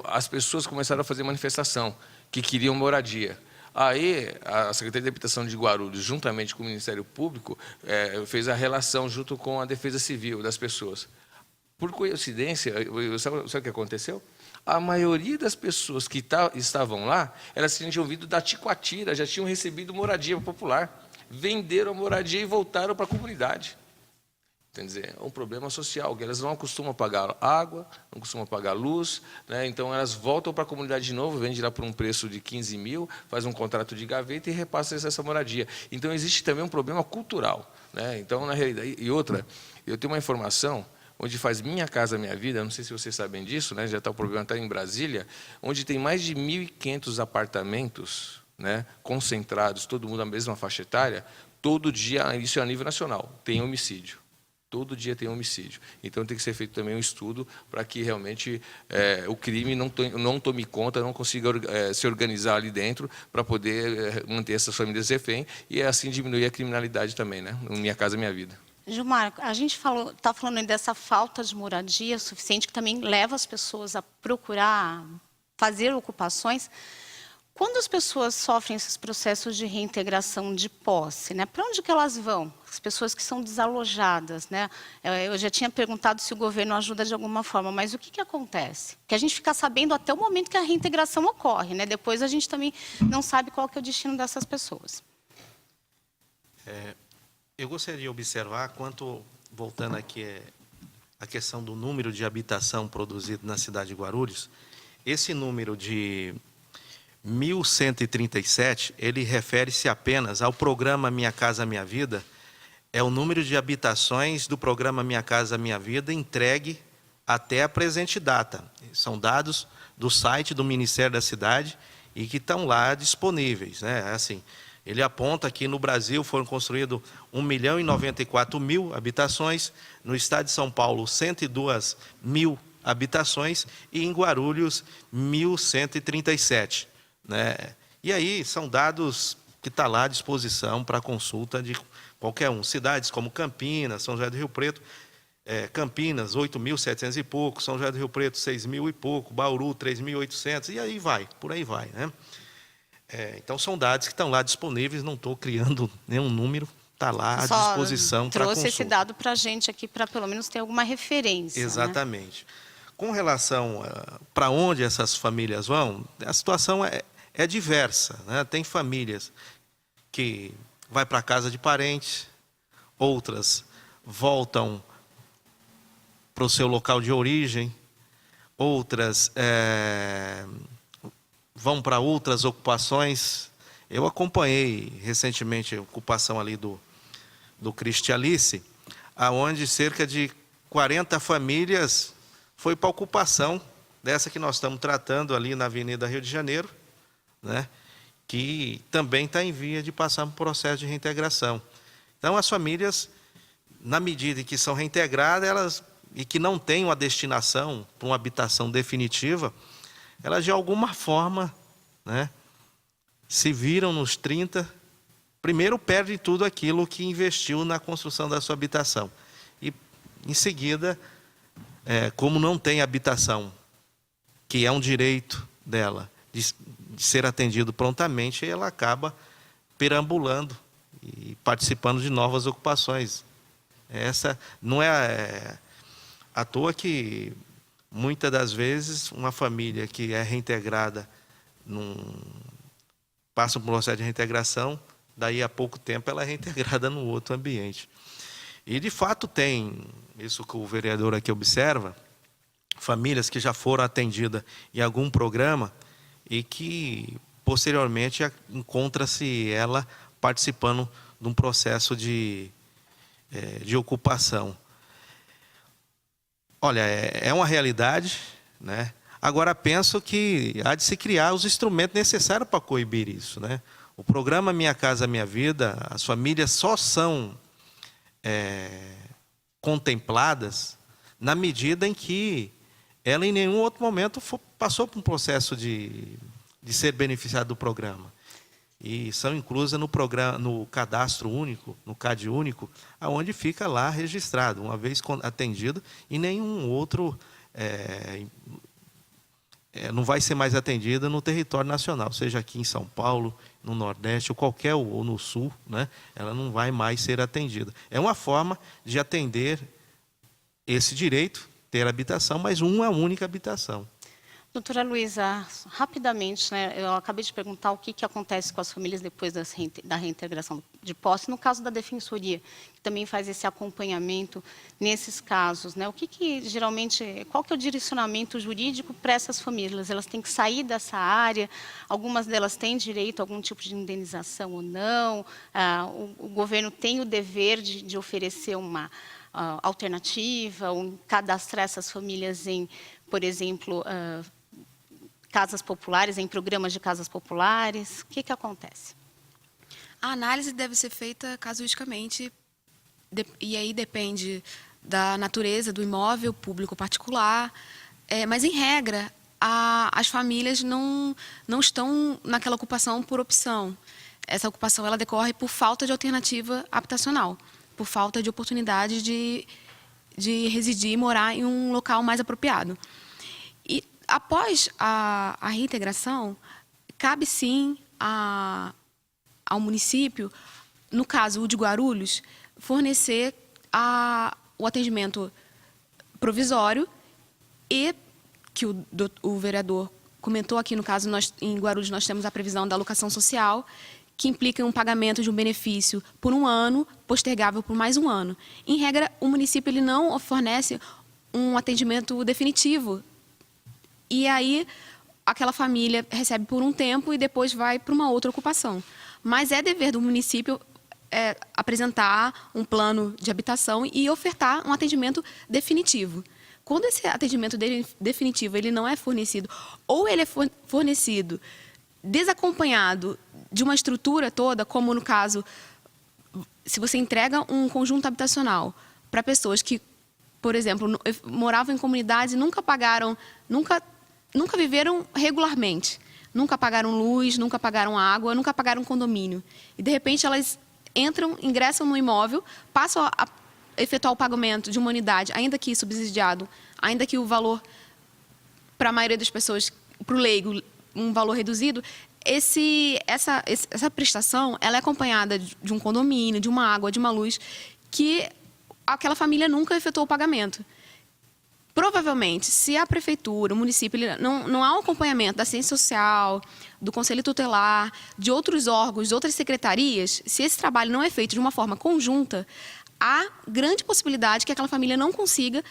As pessoas começaram a fazer manifestação que queriam moradia. Aí, a Secretaria de Habitação de Guarulhos, juntamente com o Ministério Público, fez a relação junto com a Defesa Civil das pessoas. Por coincidência, sabe o que aconteceu? A maioria das pessoas que estavam lá, elas tinham vindo da Ticoatira, já tinham recebido moradia popular, venderam a moradia e voltaram para a comunidade. Quer dizer, é um problema social, que elas não costumam pagar água, não costumam pagar luz, né? Então elas voltam para a comunidade de novo, vendem lá por um preço de 15 mil, faz um contrato de gaveta e repassa essa moradia. Então existe também um problema cultural, né? Então, na realidade, e outra, eu tenho uma informação onde faz Minha Casa Minha Vida, não sei se vocês sabem disso, né? Já está o programa está em Brasília, onde tem mais de 1.500 apartamentos, né, concentrados, todo mundo na mesma faixa etária, todo dia, isso é a nível nacional, tem homicídio. Todo dia tem homicídio. Então, tem que ser feito também um estudo para que realmente o crime não tome conta, não consiga se organizar ali dentro para poder manter essas famílias refém e assim diminuir a criminalidade também, né? Minha Casa Minha Vida. Gilmar, a gente está falando dessa falta de moradia suficiente que também leva as pessoas a procurar fazer ocupações. Quando as pessoas sofrem esses processos de reintegração de posse, né, para onde que elas vão? As pessoas que são desalojadas, né? Eu já tinha perguntado se o governo ajuda de alguma forma, mas o que acontece? Que a gente fica sabendo até o momento que a reintegração ocorre, né? Depois a gente também não sabe qual que é o destino dessas pessoas. Eu gostaria de observar, voltando aqui a questão do número de habitação produzido na cidade de Guarulhos, esse número de 1.137, ele refere-se apenas ao programa Minha Casa Minha Vida, é o número de habitações do programa Minha Casa Minha Vida entregue até a presente data. São dados do site do Ministério da Cidade e que estão lá disponíveis, né? Assim, ele aponta que no Brasil foram construídos 1.094.000 habitações, no estado de São Paulo 102.000 habitações e em Guarulhos 1.137. Né? E aí são dados que estão lá à disposição para consulta de qualquer um. Cidades como Campinas, São José do Rio Preto, Campinas 8.700 e pouco, São José do Rio Preto 6.000 e pouco, Bauru 3.800 e aí vai, por aí vai, né? Então são dados que estão lá disponíveis, não estou criando nenhum número, está lá à disposição para consulta. Trouxe esse dado para a gente aqui para pelo menos ter alguma referência. Exatamente. Né? Com relação para onde essas famílias vão, a situação é diversa, né? Tem famílias que vai para a casa de parentes, outras voltam para o seu local de origem, outras vão para outras ocupações. Eu acompanhei recentemente a ocupação ali do Cristialice, aonde cerca de 40 famílias foi para a ocupação dessa que nós estamos tratando ali na Avenida Rio de Janeiro, né, que também está em via de passar por um processo de reintegração. Então, as famílias, na medida em que são reintegradas, e que não têm uma destinação para uma habitação definitiva, elas, de alguma forma, né, se viram nos 30, primeiro perde tudo aquilo que investiu na construção da sua habitação. E, em seguida, como não tem habitação, que é um direito dela, de ser atendido prontamente, ela acaba perambulando e participando de novas ocupações. Essa não é à toa que, muitas das vezes, uma família que é reintegrada, passa por um processo de reintegração, daí a pouco tempo ela é reintegrada no outro ambiente. E, de fato, tem, isso que o vereador aqui observa, famílias que já foram atendidas em algum programa e que, posteriormente, encontra-se ela participando de um processo de ocupação. Olha, é uma realidade, né? Agora, penso que há de se criar os instrumentos necessários para coibir isso, né? O programa Minha Casa Minha Vida, as famílias só são contempladas na medida em que ela em nenhum outro momento passou por um processo de ser beneficiada do programa. E são inclusas no cadastro único, no CAD único, aonde fica lá registrado, uma vez atendido, e nenhum outro não vai ser mais atendida no território nacional, seja aqui em São Paulo, no Nordeste, ou no Sul, né? Ela não vai mais ser atendida. É uma forma de atender esse direito, ter habitação, mas uma única habitação. Doutora Luísa, rapidamente, né, eu acabei de perguntar o que acontece com as famílias depois da reintegração de posse, no caso da Defensoria, que também faz esse acompanhamento nesses casos, né? Geralmente, qual que é o direcionamento jurídico para essas famílias? Elas têm que sair dessa área, algumas delas têm direito a algum tipo de indenização ou não, o governo tem o dever de oferecer uma alternativa, ou cadastrar essas famílias em, por exemplo, casas populares, em programas de casas populares. O que acontece? A análise deve ser feita casuisticamente, e aí depende da natureza do imóvel, público ou particular, mas, em regra, as famílias não estão naquela ocupação por opção. Essa ocupação ela decorre por falta de alternativa habitacional, por falta de oportunidade de residir e morar em um local mais apropriado. E, após a reintegração, cabe sim ao município, no caso o de Guarulhos, fornecer o atendimento provisório e, que o vereador comentou aqui, no caso, em Guarulhos nós temos a previsão da alocação social, que implica um pagamento de um benefício por um ano, postergável por mais um ano. Em regra, o município ele não fornece um atendimento definitivo. E aí, aquela família recebe por um tempo e depois vai para uma outra ocupação. Mas é dever do município apresentar um plano de habitação e ofertar um atendimento definitivo. Quando esse atendimento definitivo ele não é fornecido, ou ele é fornecido desacompanhado de uma estrutura toda, como no caso, se você entrega um conjunto habitacional para pessoas que, por exemplo, moravam em comunidades e nunca viveram regularmente, nunca pagaram luz, nunca pagaram água, nunca pagaram condomínio. E, de repente, elas ingressam no imóvel, passam a efetuar o pagamento de uma unidade, ainda que subsidiado, ainda que o valor, para a maioria das pessoas, para o leigo, um valor reduzido, essa prestação ela é acompanhada de um condomínio, de uma água, de uma luz, que aquela família nunca efetuou o pagamento. Provavelmente, se a prefeitura, o município, não há um acompanhamento da ciência social, do conselho tutelar, de outros órgãos, de outras secretarias, se esse trabalho não é feito de uma forma conjunta, há grande possibilidade que aquela família não consiga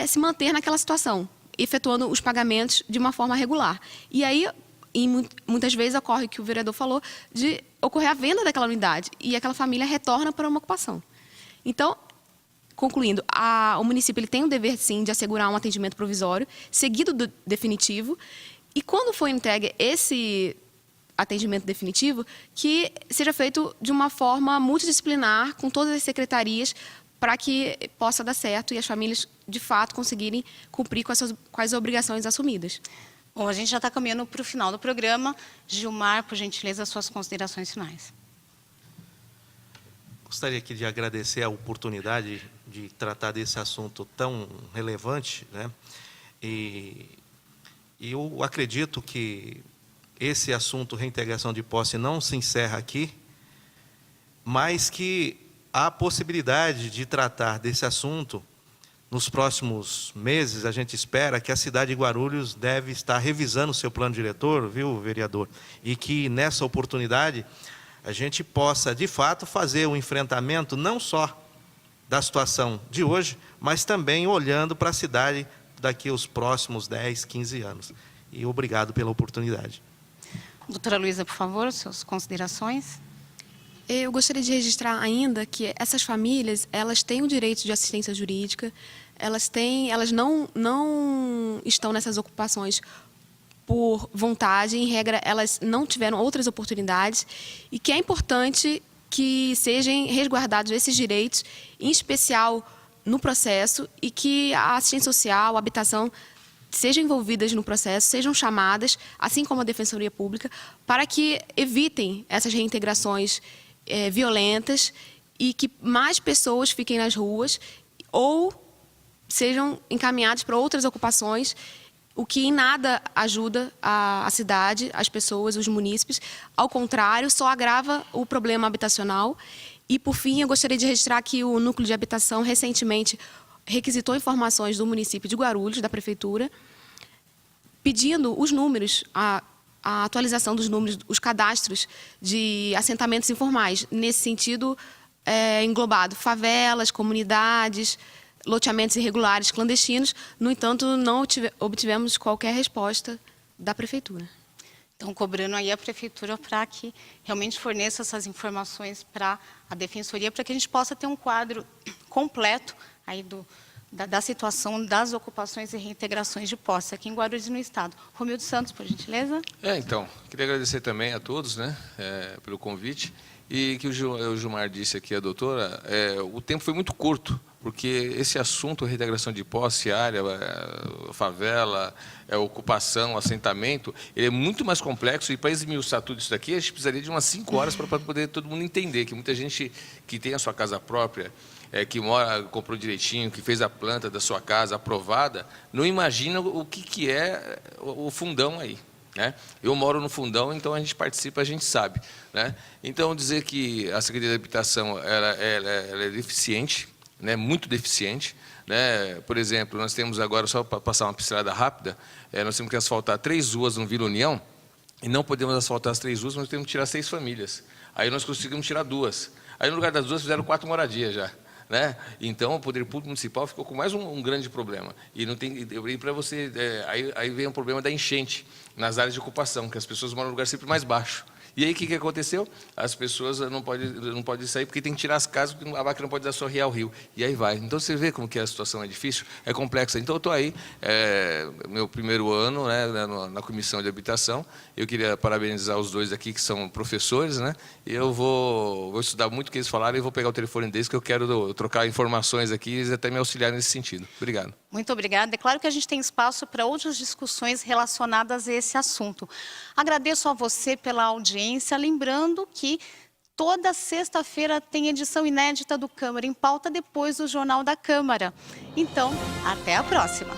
se manter naquela situação, efetuando os pagamentos de uma forma regular. E aí, muitas vezes, ocorre o que o vereador falou, de ocorrer a venda daquela unidade, e aquela família retorna para uma ocupação. Então, concluindo, o município ele tem o dever, sim, de assegurar um atendimento provisório, seguido do definitivo, e quando for entregue esse atendimento definitivo, que seja feito de uma forma multidisciplinar, com todas as secretarias, para que possa dar certo e as famílias, de fato, conseguirem cumprir com as obrigações assumidas. Bom, a gente já está caminhando para o final do programa. Gilmar, por gentileza, suas considerações finais. Gostaria aqui de agradecer a oportunidade de tratar desse assunto tão relevante, né? E eu acredito que esse assunto, reintegração de posse, não se encerra aqui, mas que há possibilidade de tratar desse assunto nos próximos meses. A gente espera que a cidade de Guarulhos deve estar revisando o seu plano diretor, viu, vereador? E que, nessa oportunidade, a gente possa, de fato, fazer o enfrentamento não só da situação de hoje, mas também olhando para a cidade daqui aos próximos 10, 15 anos. E obrigado pela oportunidade. Doutora Luísa, por favor, suas considerações. Eu gostaria de registrar ainda que essas famílias, elas têm o direito de assistência jurídica, elas não estão nessas ocupações por vontade, em regra, elas não tiveram outras oportunidades, e que é importante que sejam resguardados esses direitos, em especial no processo, e que a assistência social, a habitação, sejam envolvidas no processo, sejam chamadas, assim como a Defensoria Pública, para que evitem essas reintegrações violentas e que mais pessoas fiquem nas ruas ou sejam encaminhadas para outras ocupações, o que em nada ajuda a cidade, as pessoas, os munícipes. Ao contrário, só agrava o problema habitacional. E, por fim, eu gostaria de registrar que o Núcleo de Habitação recentemente requisitou informações do município de Guarulhos, da Prefeitura, pedindo os números, a atualização dos números, os cadastros de assentamentos informais. Nesse sentido, englobado favelas, comunidades, loteamentos irregulares, clandestinos. No entanto, não obtivemos qualquer resposta da Prefeitura. Então, cobrando aí a Prefeitura para que realmente forneça essas informações para a Defensoria, para que a gente possa ter um quadro completo aí da situação das ocupações e reintegrações de posse aqui em Guarulhos e no Estado. Romildo Santos, por gentileza. Então, queria agradecer também a todos, né, pelo convite. E que o Gilmar disse aqui, a doutora, o tempo foi muito curto, porque esse assunto, reintegração de posse, área, favela, ocupação, assentamento, ele é muito mais complexo, e para esmiuçar tudo isso daqui, a gente precisaria de umas 5 horas para poder todo mundo entender, que muita gente que tem a sua casa própria, que mora, comprou direitinho, que fez a planta da sua casa aprovada, não imagina o que é o fundão aí. Né? Eu moro no fundão, então a gente participa, a gente sabe. Né? Então, dizer que a Secretaria de Habitação ela é deficiente, né? Muito deficiente. Né? Por exemplo, nós temos agora, só para passar uma pincelada rápida, nós temos que asfaltar 3 ruas no Vila União, e não podemos asfaltar as 3 ruas, nós temos que tirar 6 famílias. Aí nós conseguimos tirar 2. Aí, no lugar das 2, fizeram 4 moradias já. Né? Então, o Poder Público Municipal ficou com mais um grande problema. E não tem, e para você, aí vem o problema da enchente nas áreas de ocupação, que as pessoas moram em um lugar sempre mais baixo. E aí, o que aconteceu? As pessoas não podem sair porque tem que tirar as casas, porque a máquina não pode assorear o rio. E aí vai. Então, você vê como que a situação é difícil, é complexa. Então, eu estou aí, meu primeiro ano, né, na Comissão de Habitação. Eu queria parabenizar os 2 aqui, que são professores, né? E eu vou estudar muito o que eles falaram e vou pegar o telefone deles, que eu quero trocar informações aqui e eles até me auxiliar nesse sentido. Obrigado. Muito obrigada. É claro que a gente tem espaço para outras discussões relacionadas a esse assunto. Agradeço a você pela audiência, lembrando que toda sexta-feira tem edição inédita do Câmara em Pauta, depois do Jornal da Câmara. Então, até a próxima.